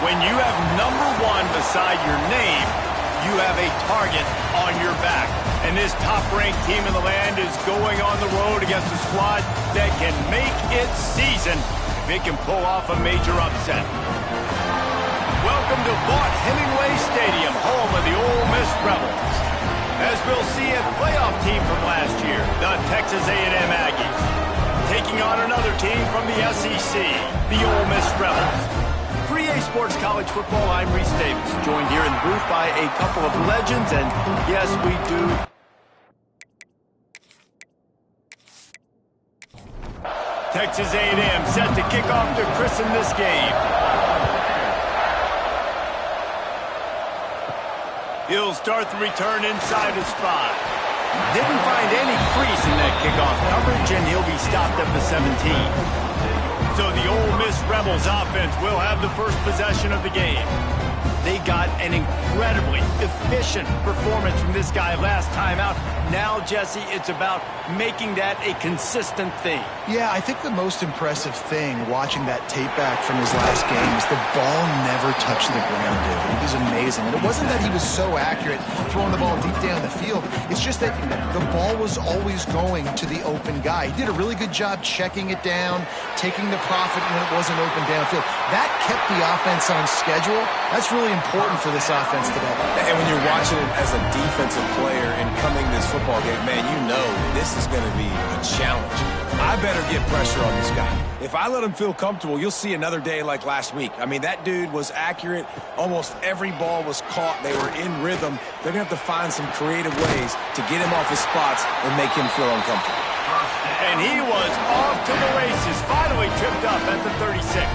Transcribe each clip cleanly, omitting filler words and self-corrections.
When you have number 1 beside your name, you have a target on your back. And this top-ranked team in the land is going on the road against a squad that can make its season if it can pull off a major upset. Welcome to Vaught-Hemingway Stadium, home of the Ole Miss Rebels. As we'll see a playoff team from last year, the Texas A&M Aggies, taking on another team from the SEC, the Ole Miss Rebels. For EA Sports College Football, I'm Reese Davis, joined here in the booth by a couple of legends, and yes, we do. Texas A&M set to kick off to christen this game. He'll start the return inside his 5. Didn't find any crease in that kickoff coverage, and he'll be stopped at the 17. So the Ole Miss Rebels offense will have the first possession of the game. They got an incredibly efficient performance from this guy last time out. Now, Jesse, it's about making that a consistent thing. Yeah, I think the most impressive thing watching that tape back from his last game is the ball never touched the ground, dude. It was amazing. And it wasn't that he was so accurate throwing the ball deep down the field. It's just that the ball was always going to the open guy. He did a really good job checking it down, taking the profit when it wasn't open downfield. That kept the offense on schedule. That's really important for this offense today. And when you're watching it as a defensive player and coming this football game, man, you know this is going to be a challenge. I better get pressure on this guy. If I let him feel comfortable, you'll see another day like last week. I mean, that dude was accurate. Almost every ball was caught. They were in rhythm. They're going to have to find some creative ways to get him off his spots and make him feel uncomfortable. And he was off to the races, finally tripped up at the 36.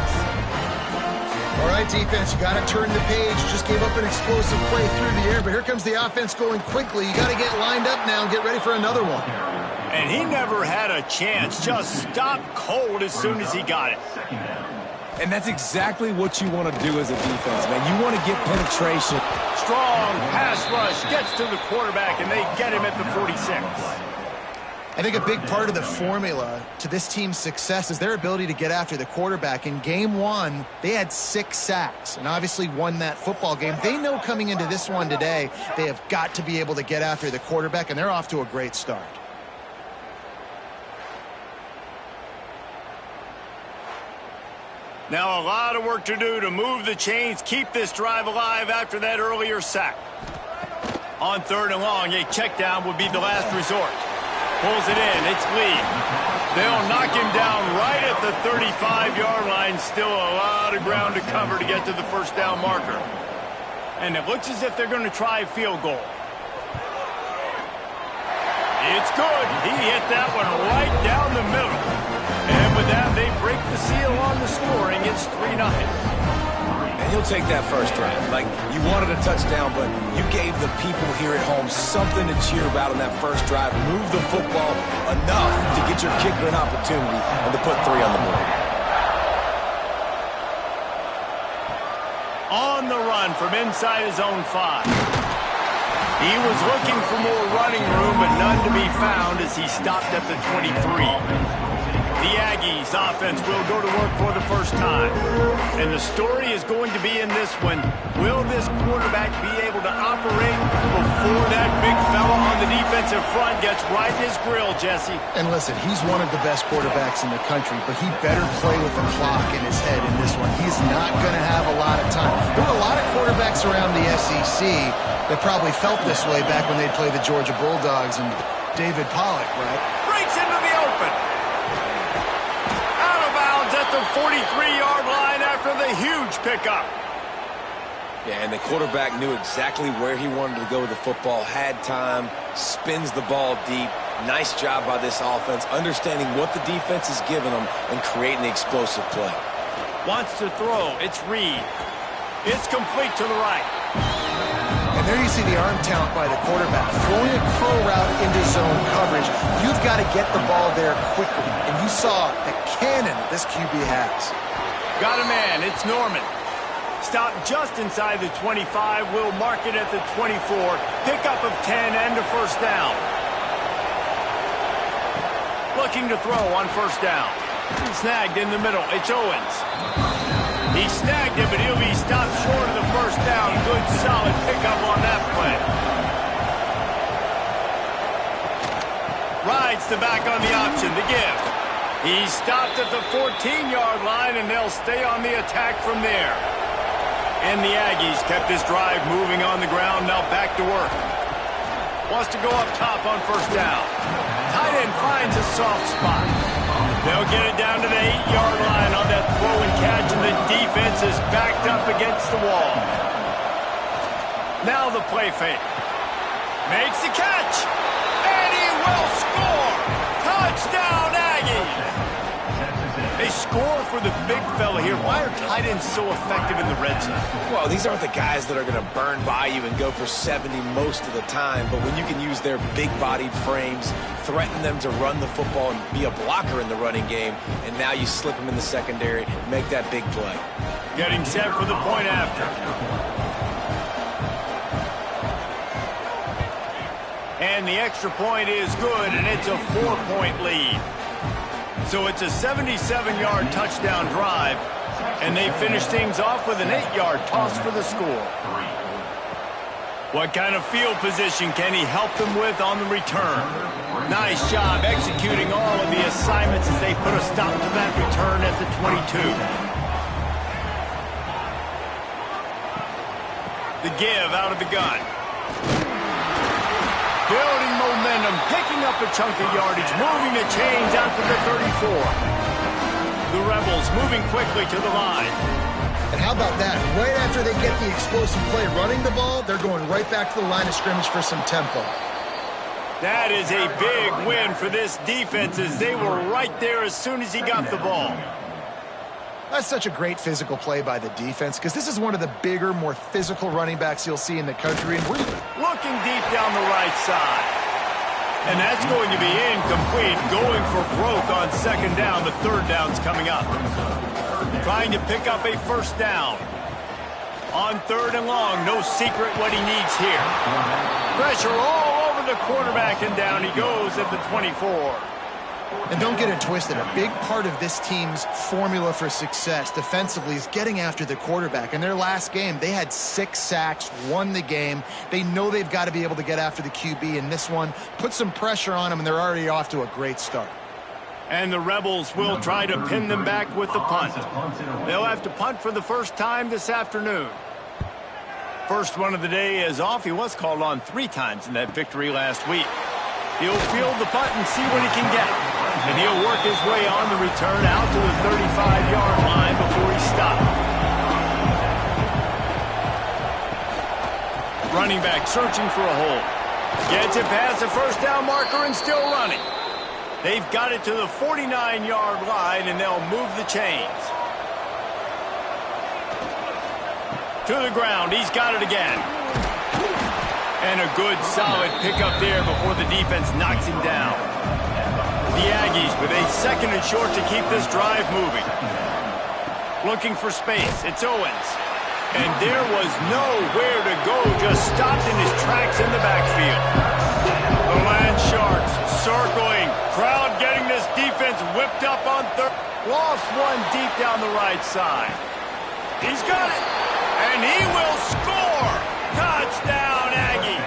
All right, defense, you got to turn the page. Just gave up an explosive play through the air, but here comes the offense going quickly. You got to get lined up now and get ready for another one. And he never had a chance, just stopped cold as soon as he got it. And that's exactly what you want to do as a defense, man. You want to get penetration. Strong pass rush gets to the quarterback, and they get him at the 46. I think a big part of the formula to this team's success is their ability to get after the quarterback. In game 1, they had 6 sacks and obviously won that football game. They know coming into this one today, they have got to be able to get after the quarterback, and they're off to a great start. Now a lot of work to do to move the chains, keep this drive alive after that earlier sack. On 3rd and long, a check down would be the last resort. Pulls it in. It's Lee. They'll knock him down right at the 35-yard line. Still a lot of ground to cover to get to the first down marker. And it looks as if they're going to try a field goal. It's good. He hit that one right down the middle. And with that, they break the seal on the scoring. It's 3-0. And he'll take that first drive. Like, you wanted a touchdown, but you gave the people here at home something to cheer about on that first drive. Move the football enough to get your kicker an opportunity and to put 3 on the board. On the run from inside his own 5. He was looking for more running room, but none to be found as he stopped at the 23. The Aggies offense will go to work for the first time. And the story is going to be in this one. Will this quarterback be able to operate before that big fella on the defensive front gets right in his grill, Jesse? And listen, he's one of the best quarterbacks in the country, but he better play with the clock in his head in this one. He's not going to have a lot of time. There were a lot of quarterbacks around the SEC that probably felt this way back when they played the Georgia Bulldogs and David Pollock, right? Breaks into the open. At the 43-yard line after the huge pickup. Yeah, and the quarterback knew exactly where he wanted to go with the football, had time, spins the ball deep. Nice job by this offense, understanding what the defense is giving them and creating the explosive play. Wants to throw. It's Reed. It's complete to the right. And there you see the arm talent by the quarterback. Throwing a curl route into zone coverage, you've got to get the ball there quickly. And you saw the cannon this QB has. Got a man. It's Norman. Stopped just inside the 25. Will mark it at the 24. Pickup of 10 and a first down. Looking to throw on first down. Snagged in the middle. It's Owens. He snagged it, but he'll be stopped short of the first down. Good, solid pickup on that play. Rides the back on the option to give. He stopped at the 14-yard line, and they'll stay on the attack from there. And the Aggies kept this drive moving on the ground, now back to work. Wants to go up top on first down. Tight end finds a soft spot. They'll get it down to the 8-yard line on that throw and catch, and the defense is backed up against the wall. Now the play fake. Makes the catch, and he will score! Touchdown, Aggies! They score for the big fella here. Why are tight ends so effective in the red zone? Well, these aren't the guys that are going to burn by you and go for 70 most of the time, but when you can use their big-bodied frames, threaten them to run the football and be a blocker in the running game, and now you slip them in the secondary, make that big play. Getting set for the point after. And the extra point is good, and it's a 4-point lead. So it's a 77-yard touchdown drive, and they finish things off with an 8-yard toss for the score. What kind of field position can he help them with on the return? Nice job executing all of the assignments as they put a stop to that return at the 22. The give out of the gun. Building momentum, picking up a chunk of yardage, moving the chains out to the 34. The Rebels moving quickly to the line. And how about that? Right after they get the explosive play running the ball, they're going right back to the line of scrimmage for some tempo. That is a big win for this defense as they were right there as soon as he got the ball. That's such a great physical play by the defense because this is one of the bigger, more physical running backs you'll see in the country. And we're looking deep down the right side. And that's going to be incomplete, going for broke on second down. The third down's coming up. Trying to pick up a first down. On third and long, no secret what he needs here. Pressure all over the quarterback, and down he goes at the 24. And don't get it twisted. A big part of this team's formula for success defensively is getting after the quarterback. In their last game, they had 6 sacks, won the game. They know they've got to be able to get after the QB, and this one put some pressure on them, and they're already off to a great start. And the Rebels will try to pin them back with the punt. They'll have to punt for the first time this afternoon. First one of the day is off. He was called on 3 times in that victory last week. He'll field the punt and see what he can get. And he'll work his way on the return out to the 35-yard line before he stopped. Running back searching for a hole. Gets it past the first down marker and still running. They've got it to the 49-yard line, and they'll move the chains. To the ground. He's got it again. And a good, solid pickup there before the defense knocks him down. The Aggies with a second and short to keep this drive moving. Looking for space. It's Owens. And there was nowhere to go. Just stopped in his tracks in the backfield. The Land Sharks circling. Crowd getting this defense whipped up on third. Lost one deep down the right side. He's got it. And he will score. Touchdown, Aggies.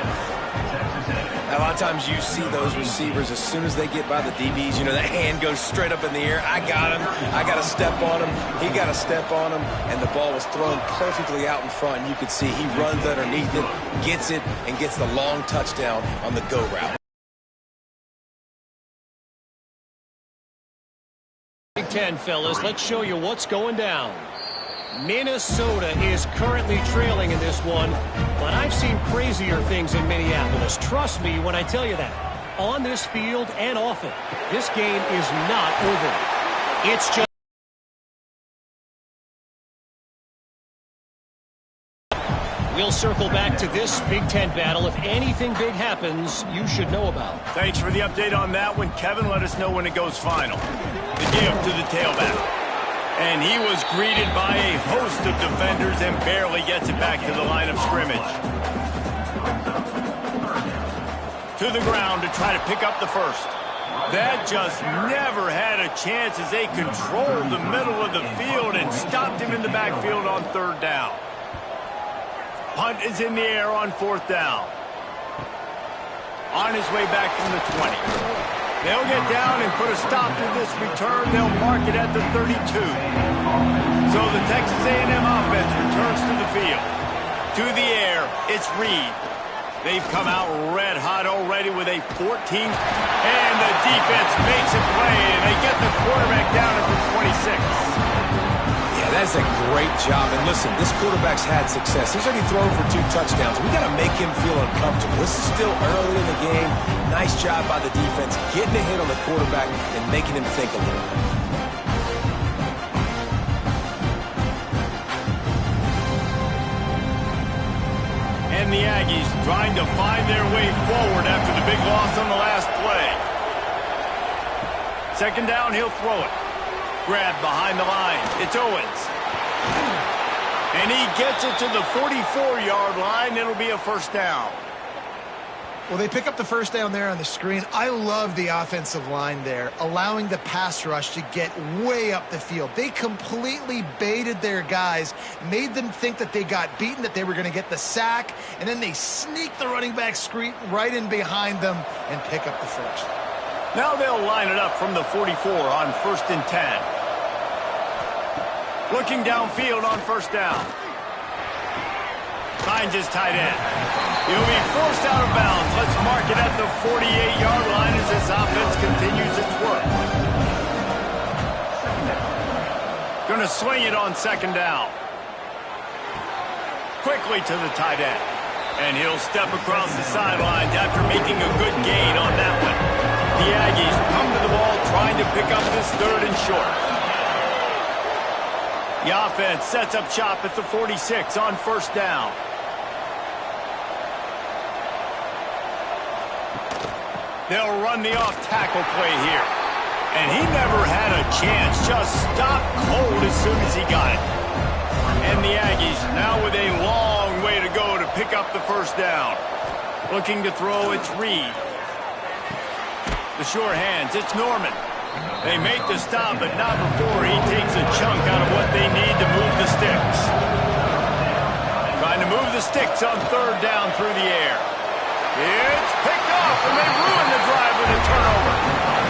A lot of times you see those receivers, as soon as they get by the DBs, you know, that hand goes straight up in the air. I got him. I got to step on him. He got to step on him. And the ball was thrown perfectly out in front. And you could see he runs underneath it, gets it, and gets the long touchdown on the go route. Big Ten, fellas, let's show you what's going down. Minnesota is currently trailing in this one, but I've seen crazier things in Minneapolis. Trust me when I tell you that. On this field and off it, this game is not over. It's just... We'll circle back to this Big Ten battle. If anything big happens, you should know about. Thanks for the update on that one, Kevin. Let us know when it goes final. The give to the tailback. And he was greeted by a host of defenders and barely gets it back to the line of scrimmage. To the ground to try to pick up the first. That just never had a chance as they controlled the middle of the field and stopped him in the backfield on 3rd down. Punt is in the air on 4th down. On his way back from the 20. They'll get down and put a stop to this return. They'll mark it at the 32. So the Texas A&M offense returns to the field. To the air, it's Reed. They've come out red hot already with a 14. And the defense makes a play, and they get the quarterback down at the 26. Yeah, that's a great job. And listen, this quarterback's had success. He's already thrown for 2 touchdowns. We got to make him feel uncomfortable. This is still early in the game. Nice job by the defense, getting a hit on the quarterback and making him think a little bit. And the Aggies trying to find their way forward after the big loss on the last play. 2nd down, he'll throw it. Grabbed behind the line. It's Owens. And he gets it to the 44-yard line. It'll be a 1st down. Well, they pick up the 1st down there on the screen. I love the offensive line there, allowing the pass rush to get way up the field. They completely baited their guys, made them think that they got beaten, that they were going to get the sack, and then they sneak the running back screen right in behind them and pick up the 1st. Now they'll line it up from the 44 on 1st and 10. Looking downfield on 1st down. Finds his tight end. He'll be forced out of bounds. Let's mark it at the 48-yard line as this offense continues its work. Going to swing it on 2nd down. Quickly to the tight end. And he'll step across the sidelines after making a good gain on that one. The Aggies come to the ball trying to pick up this 3rd and short. The offense sets up shop at the 46 on 1st down. They'll run the off-tackle play here. And he never had a chance. Just stopped cold as soon as he got it. And the Aggies now with a long way to go to pick up the 1st down. Looking to throw, it's Reed. The sure hands, it's Norman. They make the stop, but not before he takes a chunk out of what they need to move the sticks. Trying to move the sticks on 3rd down through the air. It's picked off, and they ruin the drive with a turnover.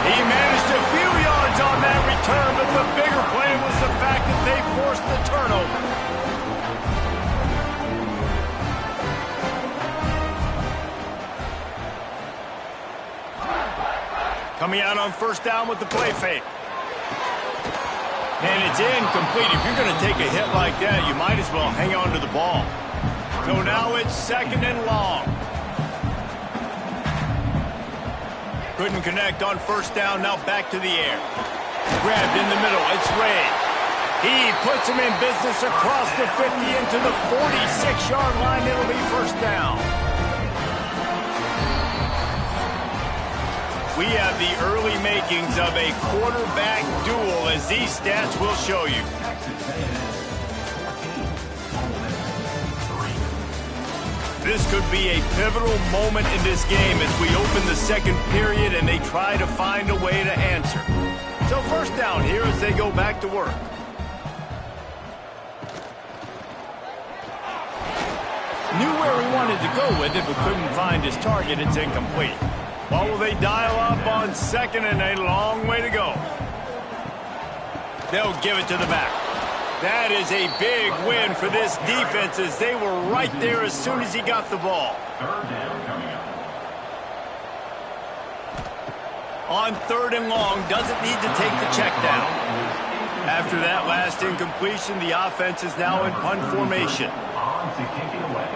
He managed a few yards on that return, but the bigger play was the fact that they forced the turnover. Coming out on 1st down with the play fake. And it's incomplete. If you're going to take a hit like that, you might as well hang on to the ball. So now it's 2nd and long. Couldn't connect on 1st down, now back to the air. Grabbed in the middle, it's Ray. He puts him in business across the 50 into the 46-yard line. It'll be 1st down. We have the early makings of a quarterback duel, as these stats will show you. This could be a pivotal moment in this game as we open the 2nd period and they try to find a way to answer. So 1st down here as they go back to work. Knew where he wanted to go with it, but couldn't find his target. It's incomplete. Well, will they dial up on 2nd and a long way to go? They'll give it to the back. That is a big win for this defense as they were right there as soon as he got the ball. 3rd down coming up. On 3rd and long, doesn't need to take the check down. After that last incompletion, the offense is now in punt formation. On to kick it away.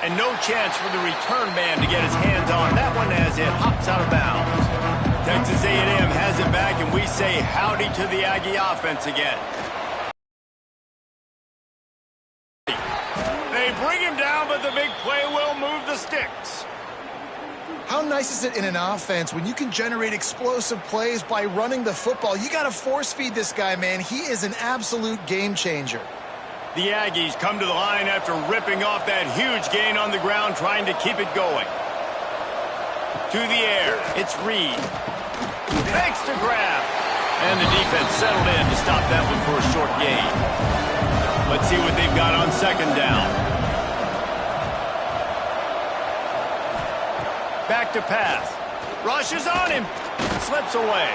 And no chance for the return man to get his hands on that one as it hops out of bounds. Texas A&M has it back, and we say howdy to the Aggie offense again. They bring him down, but the big play will move the sticks. How nice is it in an offense when you can generate explosive plays by running the football? You got to force feed this guy, man. He is an absolute game changer. The Aggies come to the line after ripping off that huge gain on the ground, trying to keep it going. To the air. It's Reed. Makes the grab. And the defense settled in to stop that one for a short gain. Let's see what they've got on second down. Back to pass. Rushes on him. Slips away.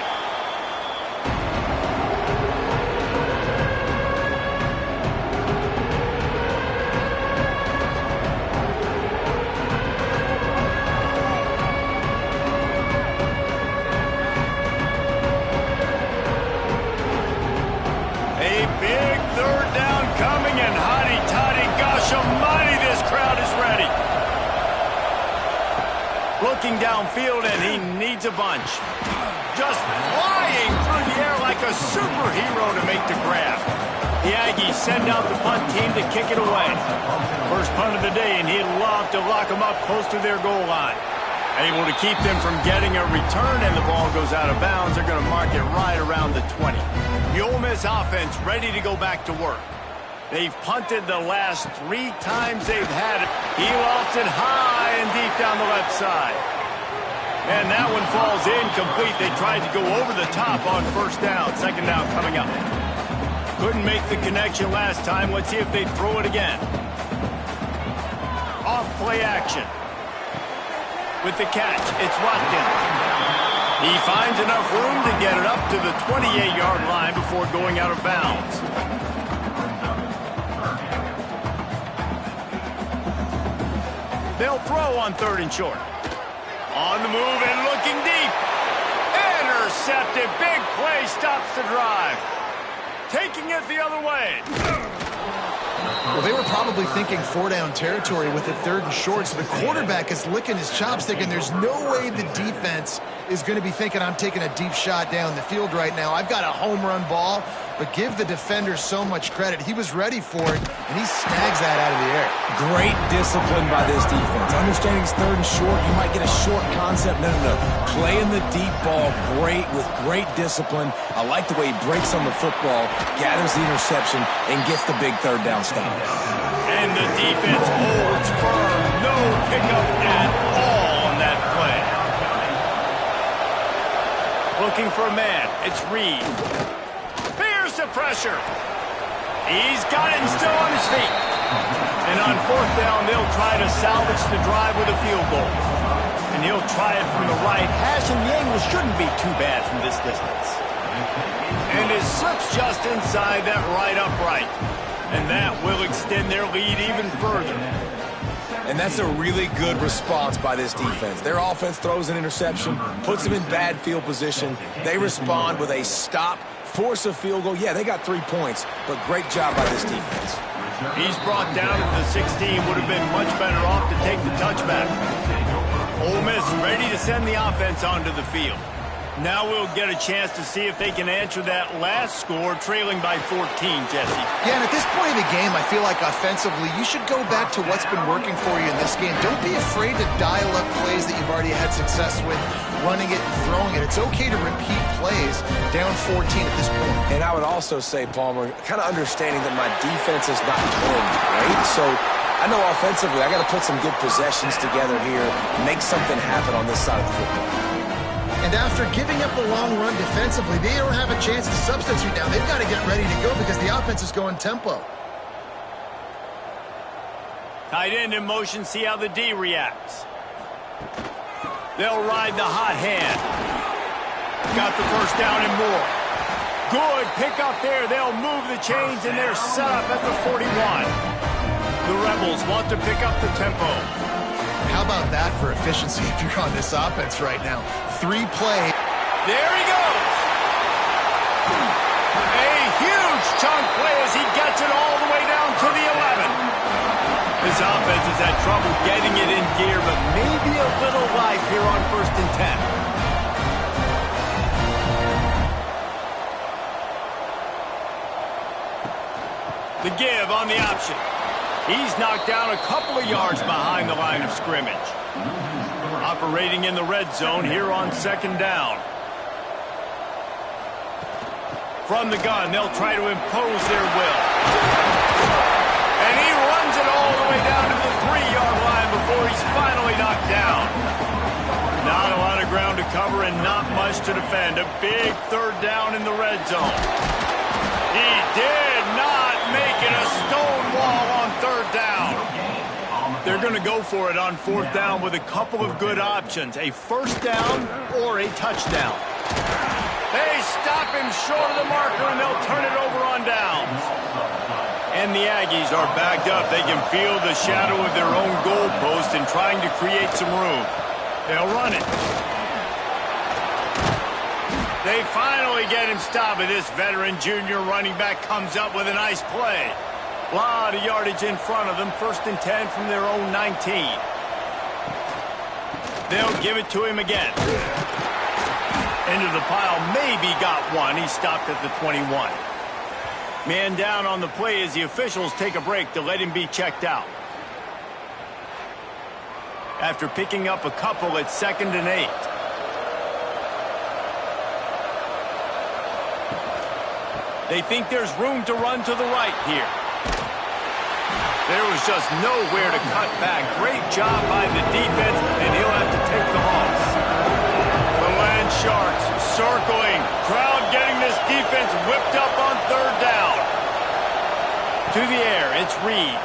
A big third down coming, and hotty-toddy, gosh almighty, this crowd is ready. Looking downfield, and he needs a bunch. Just flying through the air like a superhero to make the grab. The Aggies send out the punt team to kick it away. First punt of the day, and he'd love to lock them up close to their goal line. Able to keep them from getting a return, and the ball goes out of bounds. They're going to mark it right around the 20. The Ole Miss offense ready to go back to work. They've punted the last 3 times they've had it. He lofts it high and deep down the left side. And that one falls incomplete. They tried to go over the top on first down. Second down coming up. Couldn't make the connection last time. Let's see if they throw it again. Off play action. With the catch, it's Watkins. He finds enough room to get it up to the 28-yard line before going out of bounds. They'll throw on third and short. On the move and looking deep. Intercepted. Big play stops the drive. Taking it the other way. Well, they were probably thinking 4-down territory with it third and short, so the quarterback is licking his chops thinking there's no way the defense is going to be thinking I'm taking a deep shot down the field right now. I've got a home run ball, but give the defender so much credit. He was ready for it, and he snags that out of the air. Great discipline by this defense. Understanding it's third and short, you might get a short concept. No. Playing the deep ball with great discipline. I like the way he breaks on the football, gathers the interception, and gets the big third down stop. And the defense holds firm. No pickup at all on that play. Looking for a man. It's Reed. Here's the pressure. He's got it and still on his feet. And on fourth down, they'll try to salvage the drive with a field goal. And he'll try it from the right hash, and the angle shouldn't be too bad from this distance. And it slips just inside that right upright. And that will extend their lead even further. And that's a really good response by this defense. Their offense throws an interception, puts them in bad field position. They respond with a stop, force a field goal. Yeah, they got 3 points, but great job by this defense. He's brought down at the 16. Would have been much better off to take the touchback. Ole Miss ready to send the offense onto the field. Now we'll get a chance to see if they can answer that last score, trailing by 14, Jesse. Yeah, and at this point in the game, I feel like offensively, you should go back to what's been working for you in this game. Don't be afraid to dial up plays that you've already had success with, running it and throwing it. It's okay to repeat plays down 14 at this point. And I would also say, Palmer, kind of understanding that my defense is not playing great, so I know offensively I got to put some good possessions together here, make something happen on this side of the football. And after giving up the long run defensively, they don't have a chance to substitute now. They've got to get ready to go because the offense is going tempo. Tight end in motion, see how the D reacts. They'll ride the hot hand. Got the first down and more. Good pick up there. They'll move the chains, and they're set up at the 41. The Rebels want to pick up the tempo. How about that for efficiency if you're on this offense right now? 3 play. There he goes. A huge chunk play as he gets it all the way down to the 11. This offense has had trouble getting it in gear, but maybe a little life here on 1st and 10. The give on the option. He's knocked down a couple of yards behind the line of scrimmage. Operating in the red zone here on 2nd down. From the gun, they'll try to impose their will. And he runs it all the way down to the 3-yard line before he's finally knocked down. Not a lot of ground to cover and not much to defend. A big third down in the red zone. He did not make it a stone wall on third down. They're going to go for it on fourth down with a couple of good options. A first down or a touchdown. They stop him short of the marker, and they'll turn it over on downs. And the Aggies are backed up. They can feel the shadow of their own goalpost and trying to create some room. They'll run it. They finally get him stopped, but this veteran junior running back comes up with a nice play. A lot of yardage in front of them. 1st and 10 from their own 19. They'll give it to him again. Into the pile, maybe got one. He stopped at the 21. Man down on the play as the officials take a break to let him be checked out. After picking up a couple at 2nd and 8. They think there's room to run to the right here. There was just nowhere to cut back. Great job by the defense, and he'll have to take the loss. The Land Sharks circling. Crowd getting this defense whipped up on third down. To the air, it's Reed.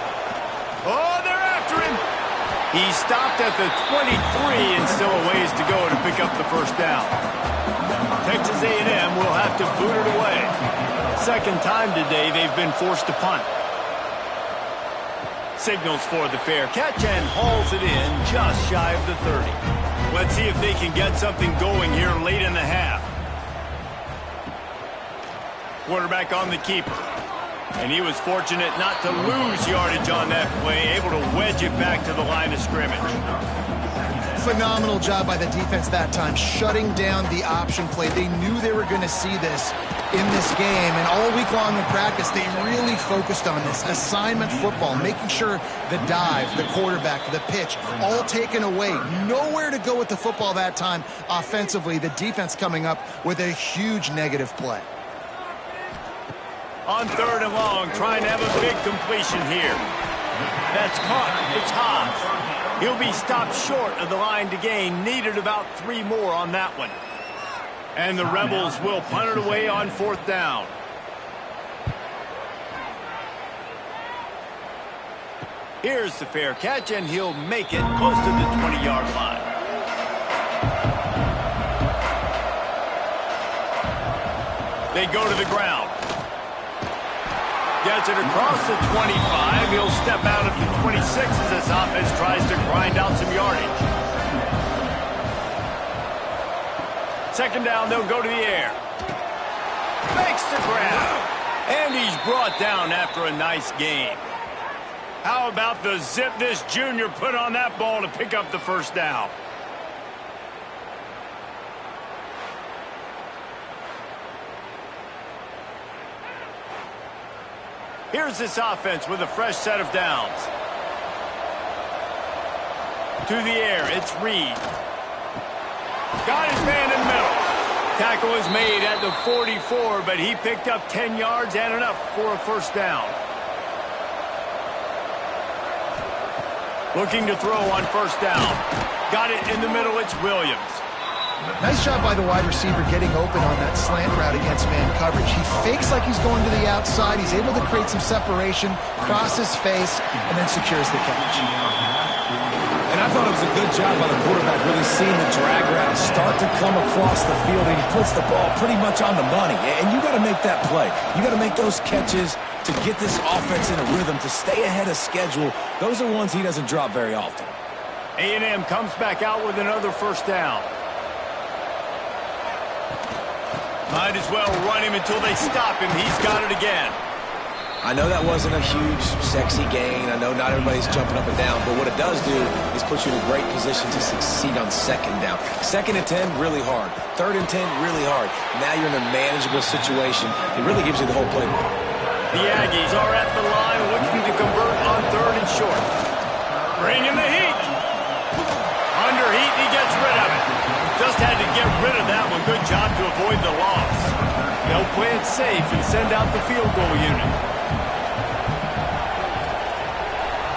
Oh, they're after him. He stopped at the 23 and still a ways to go to pick up the first down. Texas A&M will have to boot it away. Second time today they've been forced to punt. Signals for the fair catch and hauls it in just shy of the 30. Let's see if they can get something going here late in the half. Quarterback on the keeper. And he was fortunate not to lose yardage on that play, able to wedge it back to the line of scrimmage. Phenomenal job by the defense that time, shutting down the option play. They knew they were going to see this in this game, and all week long in practice, they really focused on this. Assignment football, making sure the dive, the quarterback, the pitch, all taken away. Nowhere to go with the football that time offensively. The defense coming up with a huge negative play. On 3rd and long, trying to have a big completion here. That's caught. It's Hobbs. He'll be stopped short of the line to gain. Needed about 3 more on that one. And the Rebels will punt it away on 4th down. Here's the fair catch, and he'll make it close to the 20-yard line. They go to the ground. Gets it across the 25. He'll step out of the 26 as this offense tries to grind out some yardage. 2nd down, they'll go to the air. Makes the grab. And he's brought down after a nice gain. How about the zip this junior put on that ball to pick up the first down? Here's this offense with a fresh set of downs. To the air, it's Reed. Got his man in the middle. Tackle is made at the 44, but he picked up 10 yards and enough for a first down. Looking to throw on first down. Got it in the middle, it's Williams. Nice job by the wide receiver getting open on that slant route against man coverage. He fakes like he's going to the outside. He's able to create some separation, cross his face, and then secures the catch. And I thought it was a good job by the quarterback, really seeing the drag route start to come across the field, and he puts the ball pretty much on the money. And you got to make that play. You got to make those catches to get this offense in a rhythm, to stay ahead of schedule. Those are ones he doesn't drop very often. A&M comes back out with another first down. Might as well run him until they stop him. He's got it again. I know that wasn't a huge, sexy gain. I know not everybody's jumping up and down, but what it does do is put you in a great position to succeed on 2nd down. 2nd and 10, really hard. 3rd and 10, really hard. Now you're in a manageable situation. It really gives you the whole playbook. The Aggies are at the line looking to convert on 3rd and short. Bringing the heat. Under heat, he gets rid of it. Just had to get rid of that one. Good job to avoid the loss. They'll play it safe and send out the field goal unit.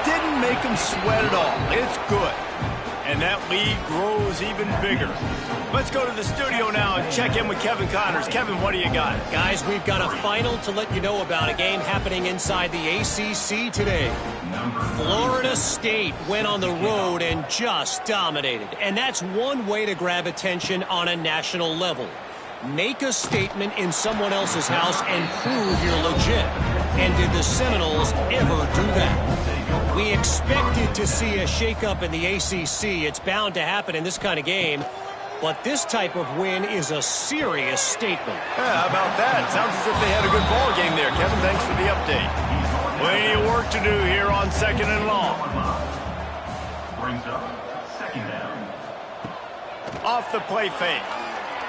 Didn't make him sweat at all. It's good. And that lead grows even bigger. Let's go to the studio now and check in with Kevin Connors. Kevin, what do you got? Guys, we've got a final to let you know about, a game happening inside the ACC today. Florida State went on the road and just dominated. And that's one way to grab attention on a national level. Make a statement in someone else's house and prove you're legit. And did the Seminoles ever do that? We expected to see a shakeup in the ACC. It's bound to happen in this kind of game. But this type of win is a serious statement. Yeah, how about that? Sounds as if they had a good ball game there. Kevin, thanks for the update. Plenty of work to do here on 2nd and long. Brings up 2nd down. Off the play fake.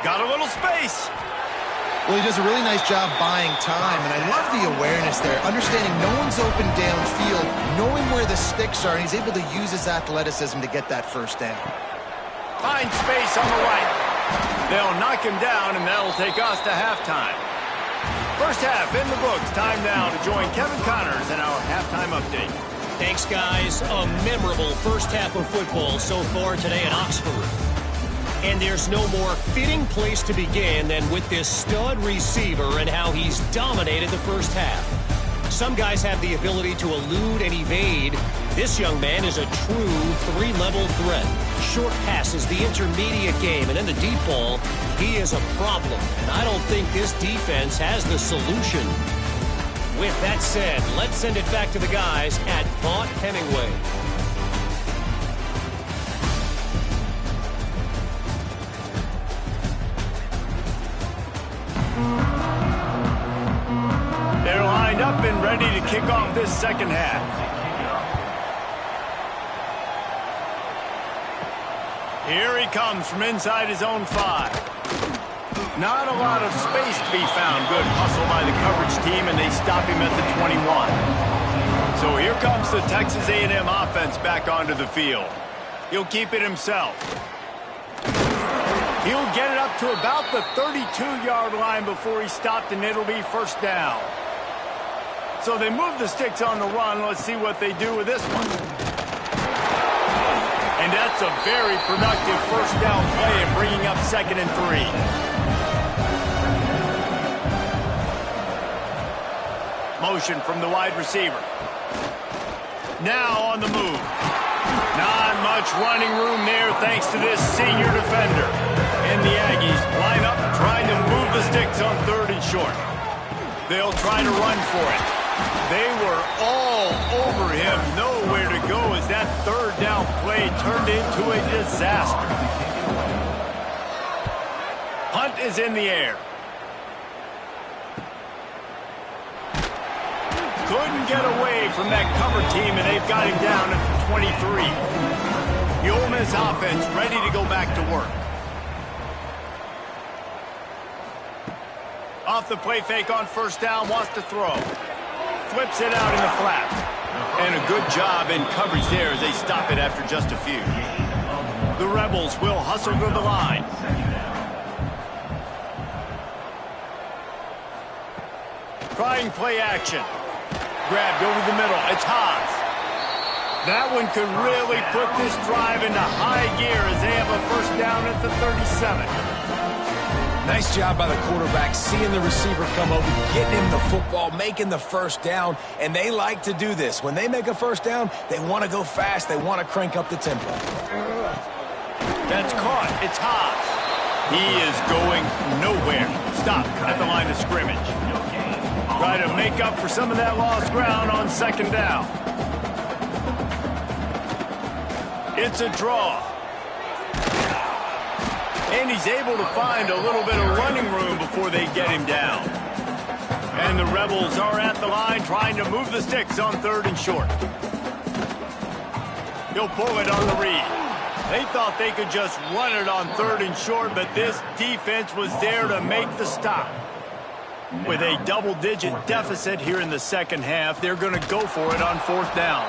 Got a little space. Well, he does a really nice job buying time, and I love the awareness there, understanding no one's open downfield, knowing where the sticks are, and he's able to use his athleticism to get that first down. Find space on the right. They'll knock him down, and that'll take us to halftime. First half in the books. Time now to join Kevin Connors in our halftime update. Thanks, guys. A memorable first half of football so far today in Oxford. And there's no more fitting place to begin than with this stud receiver and how he's dominated the first half. Some guys have the ability to elude and evade. This young man is a true three-level threat. Short passes, the intermediate game, and then the deep ball, he is a problem. And I don't think this defense has the solution. With that said, let's send it back to the guys at Vaught Hemingway. They're lined up and ready to kick off this second half. Here he comes from inside his own 5. Not a lot of space to be found. Good hustle by the coverage team, and they stop him at the 21. So here comes the Texas A&M offense back onto the field. He'll keep it himself. He'll get it up to about the 32-yard line before he's stopped, and it'll be first down. So they move the sticks on the run. Let's see what they do with this one. And that's a very productive first down play and bringing up 2nd and 3. Motion from the wide receiver. Now on the move. Not much running room there thanks to this senior defender. And the Aggies line up trying to move the sticks on 3rd and short. They'll try to run for it. They were all over him. Nowhere to go as that 3rd down play turned into a disaster. Hunt is in the air. Couldn't get away from that cover team, and they've got him down at the 23. The Ole Miss offense ready to go back to work. Off the play fake on first down, wants to throw. Flips it out in the flat. And a good job in coverage there as they stop it after just a few. The Rebels will hustle to the line. Trying play action. Grabbed over the middle. It's Haas. That one could really put this drive into high gear as they have a first down at the 37. Nice job by the quarterback, seeing the receiver come over, getting him the football, making the first down, and they like to do this. When they make a first down, they want to go fast. They want to crank up the tempo. That's caught. It's Haas. He is going nowhere. Stop at the line of scrimmage. Try to make up for some of that lost ground on 2nd down. It's a draw. And he's able to find a little bit of running room before they get him down. And the Rebels are at the line trying to move the sticks on 3rd and short. He'll pull it on the read. They thought they could just run it on 3rd and short, but this defense was there to make the stop. With a double-digit deficit here in the second half, they're going to go for it on 4th down.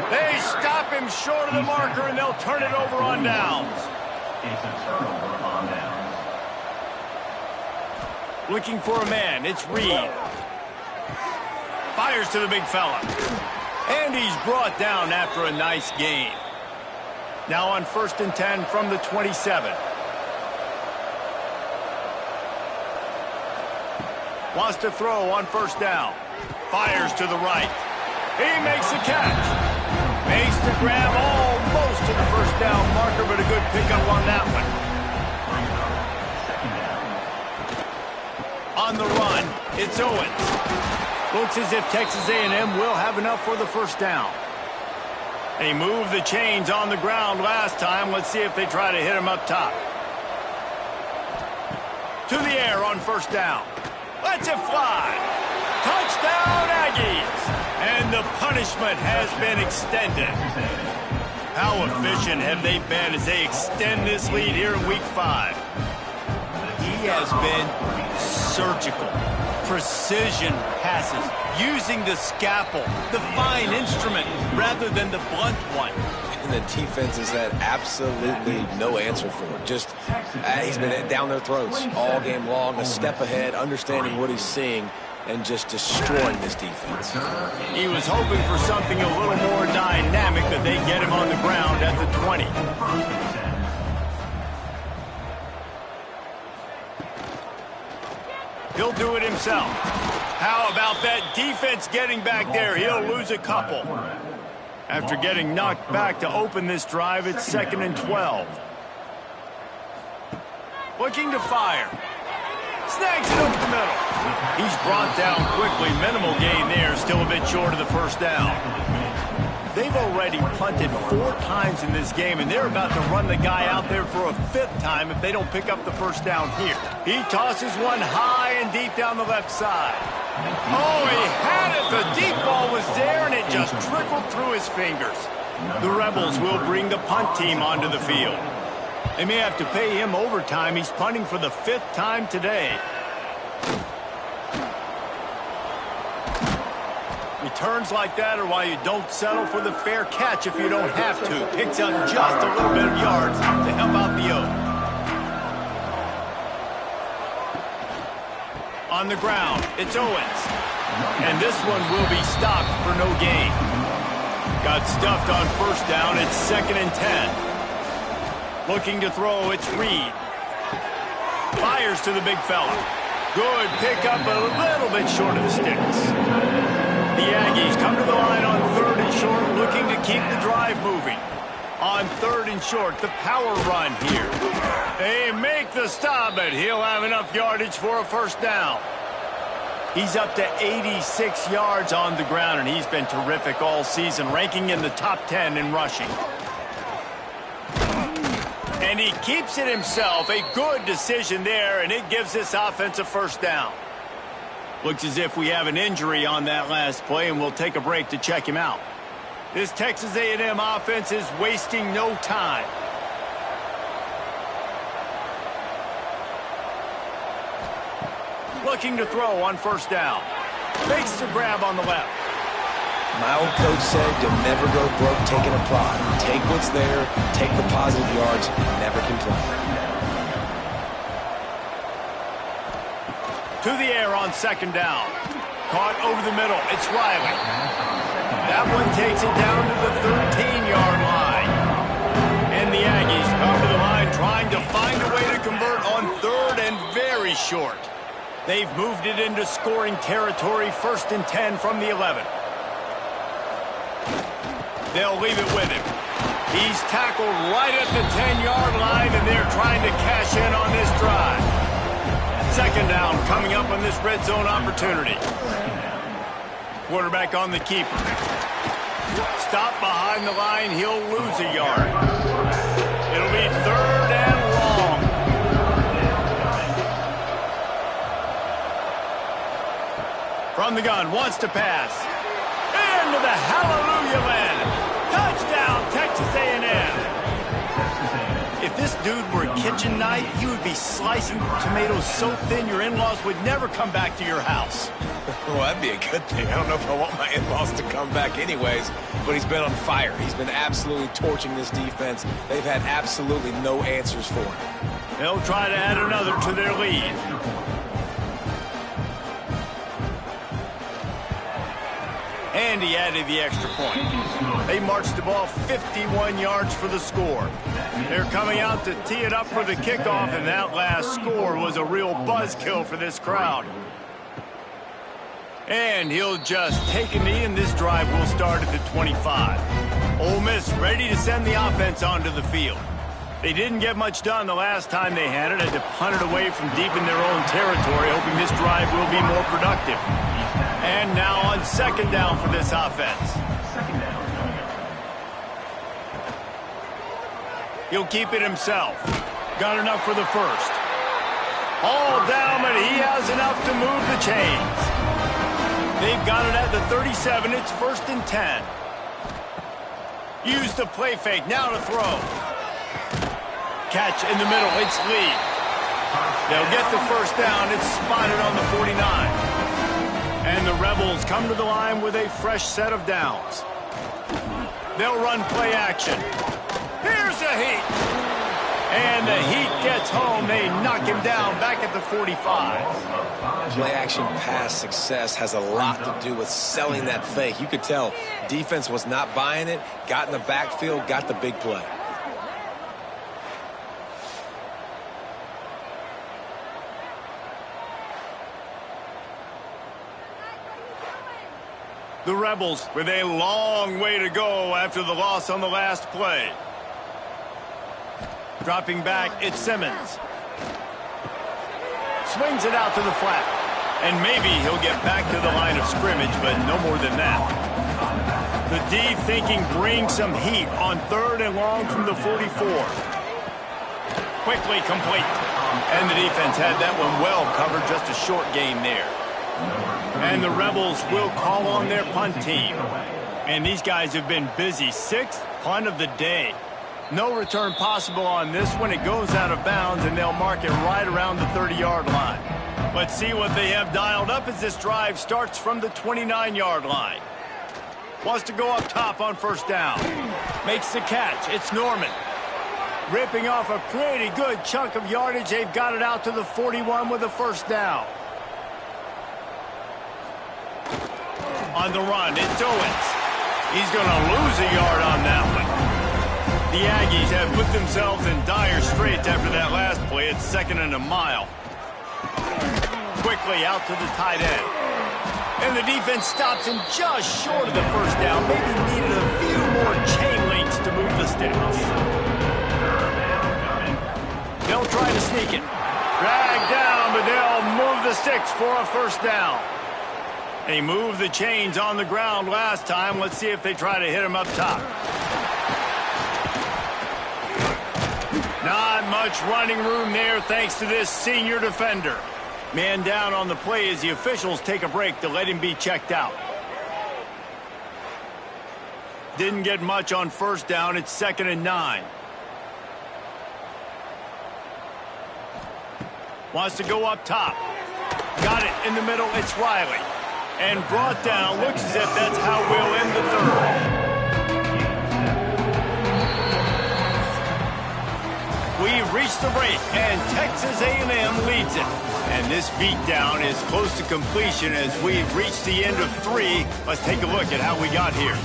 They stop him short of the marker, and they'll turn it over on downs. It's a turnover on downs. Looking for a man. It's Reed. Fires to the big fella. And he's brought down after a nice gain. Now on 1st and 10 from the 27. Wants to throw on 1st down. Fires to the right. He makes the catch. Makes the grab almost to the 1st down marker, but a good pickup on that one. On the run, it's Owens. Looks as if Texas A&M will have enough for the 1st down. They moved the chains on the ground last time. Let's see if they try to hit him up top. To the air on 1st down. Lets it fly. Touchdown, Aggies. And the punishment has been extended. How efficient have they been as they extend this lead here in Week 5? He has been surgical. Precision passes, using the scalpel, the fine instrument, rather than the blunt one. And the defense has had absolutely no answer for it. Just, he's been down their throats all game long, a step ahead, understanding what he's seeing, and just destroying this defense. He was hoping for something a little more dynamic, that they get him on the ground at the 20. He'll do it himself. How about that defense getting back there? He'll lose a couple. After getting knocked back to open this drive, it's 2nd and 12. Looking to fire. Snags it over the middle. He's brought down quickly. Minimal gain there. Still a bit short of the 1st down. They've already punted 4 times in this game, and they're about to run the guy out there for a 5th time if they don't pick up the 1st down here. He tosses one high and deep down the left side. Oh, he had it. The deep ball was there, and it just trickled through his fingers. The Rebels will bring the punt team onto the field. They may have to pay him overtime. He's punting for the 5th time today. Returns like that are why you don't settle for the fair catch if you don't have to. Picks up just a little bit of yards to help out the O. On the ground, it's Owens. And this one will be stopped for no gain. Got stuffed on 1st down. It's 2nd and 10. Looking to throw, it's Reed. Fires to the big fella. Good pickup, but a little bit short of the sticks. The Aggies come to the line on 3rd and short, looking to keep the drive moving. On 3rd and short, the power run here. They make the stop, but he'll have enough yardage for a 1st down. He's up to 86 yards on the ground, and he's been terrific all season, ranking in the top 10 in rushing. And he keeps it himself. A good decision there, and it gives this offense a 1st down. Looks as if we have an injury on that last play, and we'll take a break to check him out. This Texas A&M offense is wasting no time. Looking to throw on 1st down. Makes the grab on the left. My old coach said you'll never go broke taking a prod. Take what's there, take the positive yards, and never complain. To the air on 2nd down. Caught over the middle. It's Riley. That one takes it down to the 13-yard line. And the Aggies come to the line trying to find a way to convert on 3rd and very short. They've moved it into scoring territory. 1st and 10 from the 11. They'll leave it with him. He's tackled right at the 10-yard line, and they're trying to cash in on this drive. 2nd down coming up on this red zone opportunity. Quarterback on the keeper. Stop behind the line. He'll lose a yard. It'll be 3rd and long. From the gun, wants to pass. Into the hallelujah land. Touchdown, Texas A&M. If this dude were a kitchen knife, he would be slicing tomatoes so thin your in-laws would never come back to your house. Well, that'd be a good thing. I don't know if I want my in-laws to come back anyways, but he's been on fire. He's been absolutely torching this defense. They've had absolutely no answers for him. They'll try to add another to their lead. And he added the extra point. They marched the ball 51 yards for the score. They're coming out to tee it up for the kickoff, and that last score was a real buzzkill for this crowd. And he'll just take a knee, and this drive will start at the 25. Ole Miss ready to send the offense onto the field. They didn't get much done the last time they had it. Had to punt it away from deep in their own territory, hoping this drive will be more productive. And now on second down for this offense. He'll keep it himself. Got enough for the first. All down, but he has enough to move the chains. They've got it at the 37. It's 1st and 10. Use the play fake. Now to throw. Catch in the middle. It's Lee. They'll get the first down. It's spotted on the 49. And the Rebels come to the line with a fresh set of downs. They'll run play action. Here's the Heat. And the Heat gets home. They knock him down back at the 45. Play action pass success has a lot to do with selling that fake. You could tell defense was not buying it, got in the backfield, got the big play. The Rebels with a long way to go after the loss on the last play. Dropping back, it's Simmons. Swings it out to the flat. And maybe he'll get back to the line of scrimmage, but no more than that. The D thinking bring some heat on 3rd and long from the 44. Quickly complete. And the defense had that one well covered, just a short gain there. And the Rebels will call on their punt team. And these guys have been busy. 6th punt of the day. No return possible on this one. It goes out of bounds, and they'll mark it right around the 30-yard line. Let's see what they have dialed up as this drive starts from the 29-yard line. Wants to go up top on first down. Makes the catch. It's Norman. Ripping off a pretty good chunk of yardage. They've got it out to the 41 with a first down. On the run, it's Owens. He's going to lose a yard on that one. The Aggies have put themselves in dire straits after that last play. It's 2nd and a mile. Quickly out to the tight end. And the defense stops him just short of the first down. Maybe needed a few more chain links to move the sticks. They'll try to sneak it. Drag down, but they'll move the sticks for a first down. They moved the chains on the ground last time. Let's see if they try to hit him up top. Not much running room there thanks to this senior defender. Man down on the play as the officials take a break to let him be checked out. Didn't get much on first down. It's 2nd and 9. Wants to go up top. Got it in the middle. It's Riley. And brought down. Looks as if that's how we'll end the 3rd. We've reached the break, and Texas A&M leads it. And this beatdown is close to completion as we've reached the end of 3. Let's take a look at how we got here.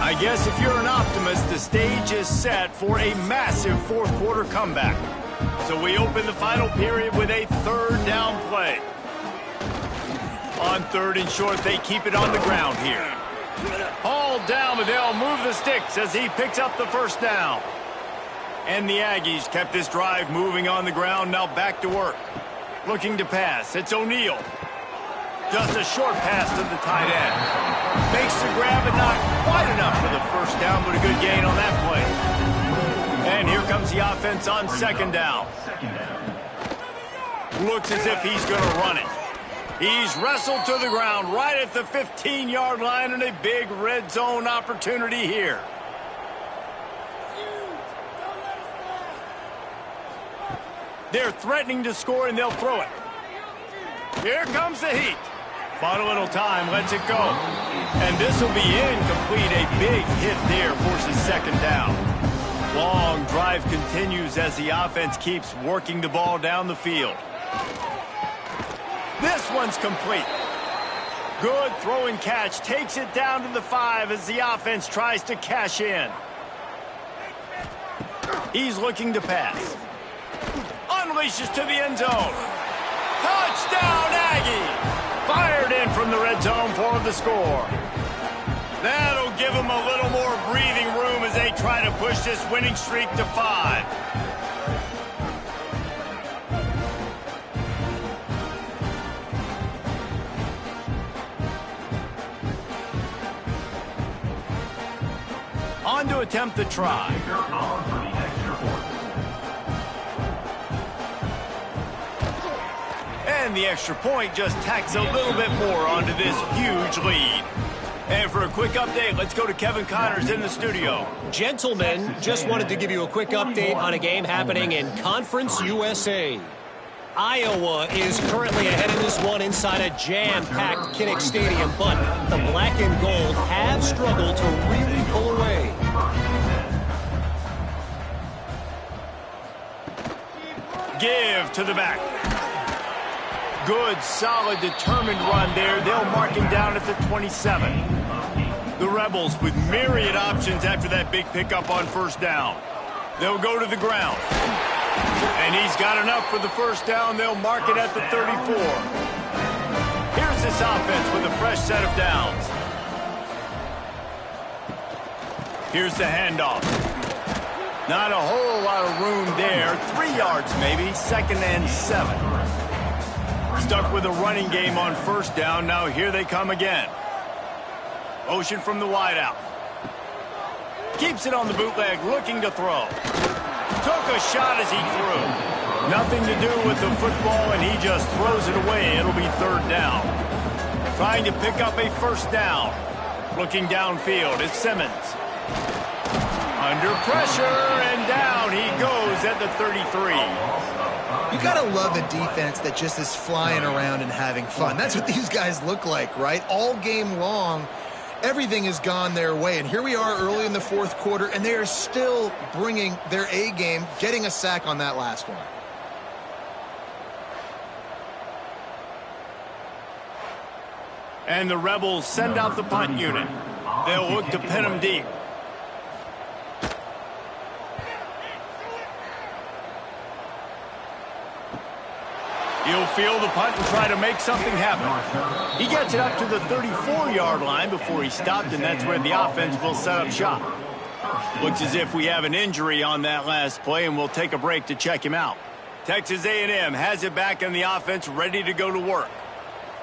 I guess if you're an optimist, the stage is set for a massive 4th quarter comeback. So we open the final period with a 3rd down play. On 3rd and short, they keep it on the ground here. Hauled down, but they'll move the sticks as he picks up the first down. And the Aggies kept this drive moving on the ground, now back to work. Looking to pass, it's O'Neal. Just a short pass to the tight end. Makes the grab and not quite enough for the first down, but a good gain on that play. And here comes the offense on 2nd down. Looks as if he's going to run it. He's wrestled to the ground right at the 15-yard line, and a big red zone opportunity here. They're threatening to score, and they'll throw it. Here comes the Heat. Bought a little time, lets it go. And this will be incomplete. A big hit there forces 2nd down. Long drive continues as the offense keeps working the ball down the field. This one's complete. Good throw and catch. Takes it down to the 5 as the offense tries to cash in. He's looking to pass. Unleashes to the end zone. Touchdown, Aggie! Fired in from the red zone for the score. That'll give them a little more breathing room as they try to push this winning streak to 5. On to attempt the try. And the extra point just tacks a little bit more onto this huge lead. And for a quick update, let's go to Kevin Connors in the studio. Gentlemen, just wanted to give you a quick update on a game happening in Conference USA. Iowa is currently ahead in this one inside a jam-packed Kinnick Stadium, but the black and gold have struggled to really pull away. Give to the back. Good, solid, determined run there. They'll mark him down at the 27. The Rebels with myriad options after that big pickup on first down. They'll go to the ground. And he's got enough for the first down. They'll mark it at the 34. Here's this offense with a fresh set of downs. Here's the handoff. Not a whole lot of room there. 3 yards maybe. 2nd and 7. Stuck with a running game on first down. Now here they come again. Motion from the wideout. Keeps it on the bootleg, looking to throw. Took a shot as he threw. Nothing to do with the football, and he just throws it away. It'll be 3rd down. Trying to pick up a first down. Looking downfield, it's Simmons. Under pressure, and down he goes at the 33. You gotta love a defense that just is flying around and having fun. That's what these guys look like, right? All game long, everything has gone their way. And here we are early in the 4th quarter, and they are still bringing their A game, getting a sack on that last one. And the Rebels send out the punt unit. They'll look to pin them deep. He'll field the punt and try to make something happen. He gets it up to the 34-yard line before he stopped, and that's where the offense will set up shop. Looks as if we have an injury on that last play, and we'll take a break to check him out. Texas A&M has it back in the offense, ready to go to work.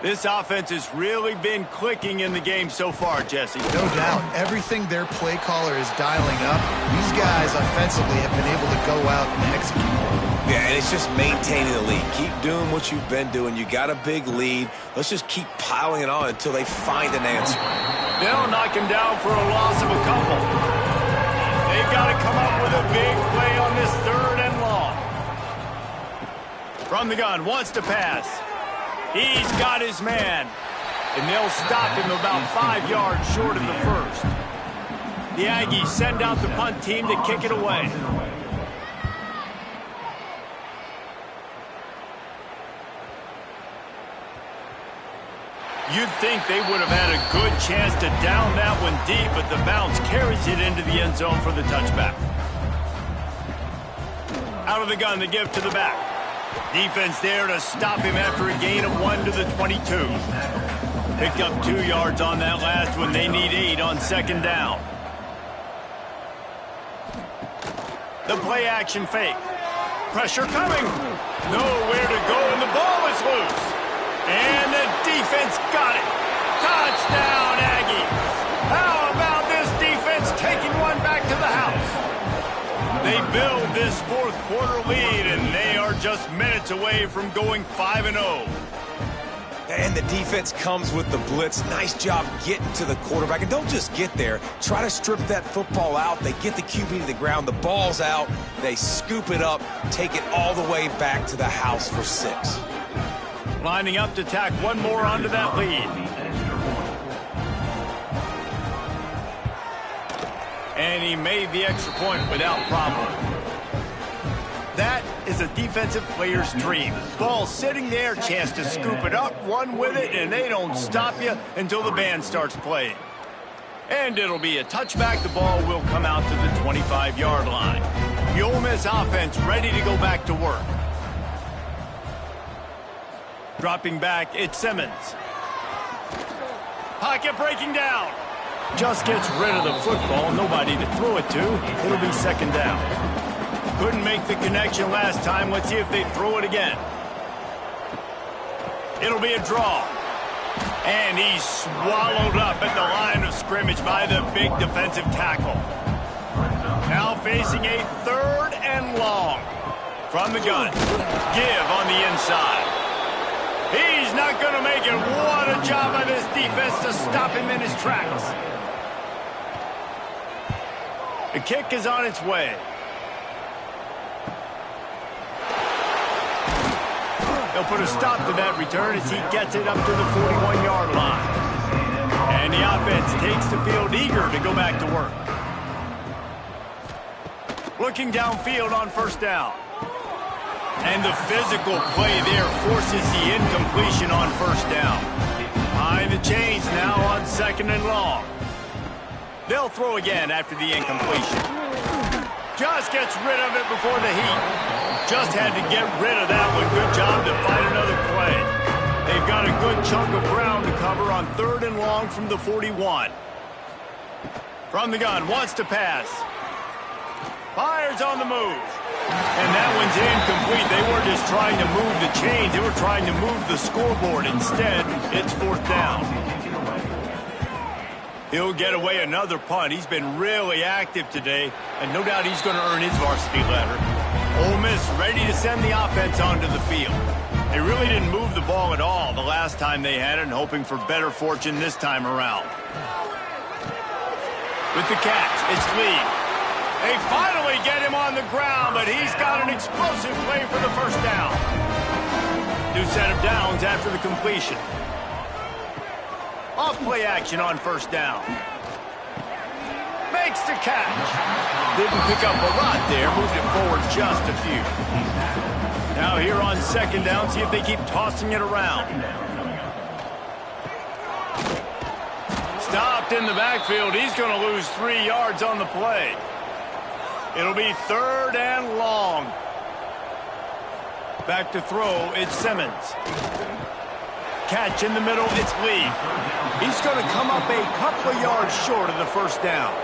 This offense has really been clicking in the game so far, Jesse. No doubt. Everything their play caller is dialing up, these guys offensively have been able to go out and execute. Yeah, and it's just maintaining the lead. Keep doing what you've been doing. You got a big lead. Let's just keep piling it on until they find an answer. They'll knock him down for a loss of a couple. They've got to come up with a big play on this 3rd and long. From the gun, wants to pass. He's got his man. And they'll stop him about 5 yards short of the first. The Aggies send out the punt team to kick it away. You'd think they would have had a good chance to down that one deep, but the bounce carries it into the end zone for the touchback. Out of the gun, the give to the back. Defense there to stop him after a gain of 1 to the 22. Picked up 2 yards on that last one. They need 8 on 2nd down. The play action fake. Pressure coming. Nowhere to go, and the ball is loose. And the defense got it. Touchdown, Aggies. How about this defense taking one back to the house? They build this 4th quarter lead, and they are just minutes away from going 5-0. And the defense comes with the blitz. Nice job getting to the quarterback. And don't just get there. Try to strip that football out. They get the QB to the ground. The ball's out. They scoop it up, take it all the way back to the house for 6. Lining up to tack one more onto that lead. And he made the extra point without problem. That is a defensive player's dream. Ball sitting there, chance to scoop it up, run with it, and they don't stop you until the band starts playing. And it'll be a touchback. The ball will come out to the 25-yard line. The Ole Miss offense ready to go back to work. Dropping back, it's Simmons. Pocket breaking down. Just gets rid of the football. Nobody to throw it to. It'll be second down. Couldn't make the connection last time. Let's see if they throw it again. It'll be a draw. And he's swallowed up at the line of scrimmage by the big defensive tackle. Now facing a 3rd and long. From the gun. Give on the inside. He's not going to make it. What a job by this defense to stop him in his tracks. The kick is on its way. They'll put a stop to that return as he gets it up to the 41-yard line. And the offense takes the field eager to go back to work. Looking downfield on first down. And the physical play there forces the incompletion on first down. Behind the chains now on 2nd and long. They'll throw again after the incompletion. Just gets rid of it before the heat. Just had to get rid of that one. Good job to find another play. They've got a good chunk of ground to cover on 3rd and long from the 41. From the gun, wants to pass. Fires on the move. And that one's incomplete. They weren't just trying to move the chains. They were trying to move the scoreboard. Instead, it's 4th down. He'll get away another punt. He's been really active today, and no doubt he's going to earn his varsity letter. Ole Miss ready to send the offense onto the field. They really didn't move the ball at all the last time they had it, and hoping for better fortune this time around. With the catch, it's Lee. They finally get him on the ground, but he's got an explosive play for the first down. New set of downs after the completion. Off play action on first down. Makes the catch. Didn't pick up a lot there. Moved it forward just a few. Now here on 2nd down, see if they keep tossing it around. Stopped in the backfield. He's going to lose 3 yards on the play. It'll be 3rd and long. Back to throw, it's Simmons. Catch in the middle, it's Lee. He's going to come up a couple of yards short of the first down.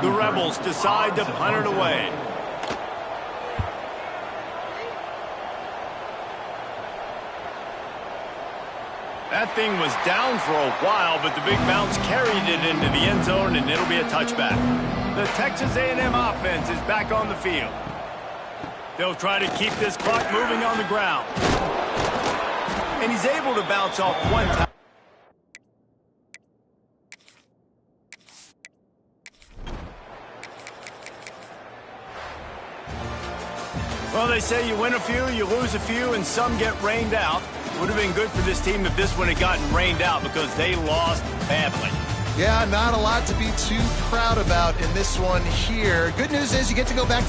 The Rebels decide to punt it away. That thing was down for a while, but the big bounce carried it into the end zone, and it'll be a touchback. The Texas A&M offense is back on the field. They'll try to keep this clock moving on the ground. And he's able to bounce off one time. Well, they say you win a few, you lose a few, and some get rained out. Would have been good for this team if this one had gotten rained out because they lost badly. Yeah, not a lot to be too proud about in this one here. Good news is you get to go back to